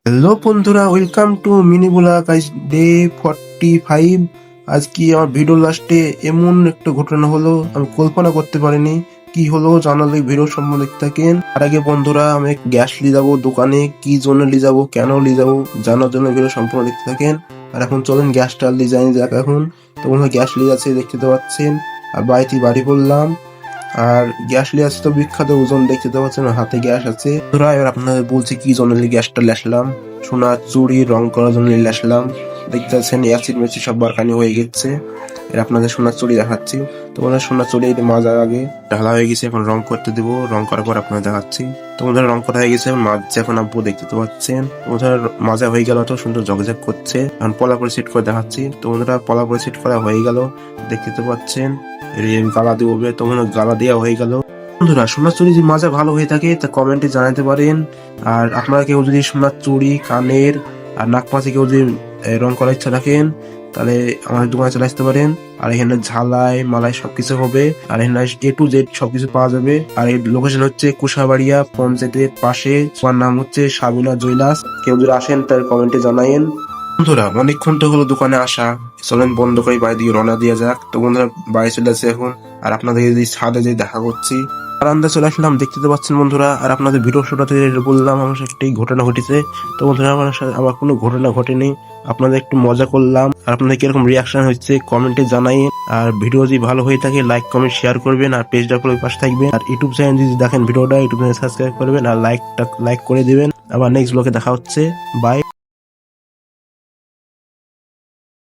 Hello বন্ধুরা, welcome to mini blog. আজ day 45। আজকে আমার ভিডিও লাস্টে এমন একটা ঘটনা হলো, আমি কল্পনা করতে পারিনি। কি হলো জানালে ভিডিও সম্বন্ধে দেখতে থাকেন। আর আগে বন্ধুরা, আমি গ্যাস নিয়ে যাবো দোকানে, কি জন্য নিয়ে যাবো, কেন নিয়ে যাবো জানার জন্য ভিডিও সম্পূর্ণ দেখতে থাকেন। আর এখন চলেন গ্যাসটা নিয়ে যাই যাক। এখন তো বন্ধুরা গ্যাস নিয়ে যাচ্ছে, দেখতে তো পাচ্ছেন। আর বাড়ি পড়লাম। আর গ্যাস লিয়াস তো বিখ্যাত, ওজন দেখতে তো পাচ্ছেন, হাতে গ্যাস আছে। ধরা এবার আপনাদের বলছি কি জন্য গ্যাসটা লেসলাম। সোনা চুরি রং করার জন্য লেসলাম। দেখতে পাচ্ছেন অ্যাসিড মেসি সব বারকানি হয়ে গেছে। এর আপনাদের সোনার চুরি দেখাচ্ছি। তোমাদের সোনার চুরি মাজা আগে ঢালা হয়ে গেছে, এখন রং করতে দেবো। রং করার পর আপনাদের দেখাচ্ছি। তোমাদের রং করা হয়ে গেছে, এখন মাজছে। এখন আব্বু দেখতে তো পাচ্ছেন, তোমাদের মাজা হয়ে গেল, তো সুন্দর ঝকঝক করছে। এখন পলা করে সেট করে দেখাচ্ছি। তোমাদের পলা করে সেট করা হয়ে গেল, দেখতে তো পাচ্ছেন। গালা দিবে, তখন গালা দেওয়া হয়ে গেল। বন্ধুরা, সোনার চুরি যদি মাজা ভালো হয়ে থাকে তা কমেন্টে জানাতে পারেন। আর আপনারা কেউ যদি সোনার চুরি, কানের আর নাক পাশে কেউ যদি রং করার ইচ্ছা রাখেন, তাহলে আমাদের দোকানে চলে আসতে পারেন। আর এখানে ঝালাই মালাই সবকিছু হবে। আর এখানে A to Z সবকিছু পাওয়া যাবে। আর এই লোকেশন হচ্ছে কুশাবাড়িয়া পঞ্চায়েতের পাশে। তোমার নাম হচ্ছে সাবিনা জুয়েলার্স। কেউ যদি আসেন তার কমেন্টে জানাইন। বন্ধুরা, অনেকক্ষণ তো হলো দোকানে আসা, চলেন বন্ধ করে বাড়ি দিকে রওনা দিয়ে যাক। তো বন্ধুরা বাড়ি চলে আসে এখন। আর আপনাদের যদি ছাদে যে দেখা করছি, বারান্দা চলে আসলাম, দেখতে তো পাচ্ছেন বন্ধুরা। আর আপনাদের ভিডিও শুরুতে বললাম আমার সাথে একটি ঘটনা ঘটেছে। তো বন্ধুরা, আমার সাথে আমার কোনো ঘটনা ঘটেনি, আপনাদের একটু মজা করলাম। আর আপনাদের কিরকম রিয়াকশন হচ্ছে কমেন্টে জানাই। আর ভিডিও যদি ভালো হয়ে থাকে লাইক কমেন্ট শেয়ার করবেন। আর পেজটা করে পাশে থাকবেন। আর ইউটিউব চ্যানেল যদি দেখেন ভিডিওটা, ইউটিউব চ্যানেল সাবস্ক্রাইব করবেন আর লাইক করে দিবেন। আবার নেক্সট ব্লগে দেখা হচ্ছে। বাই।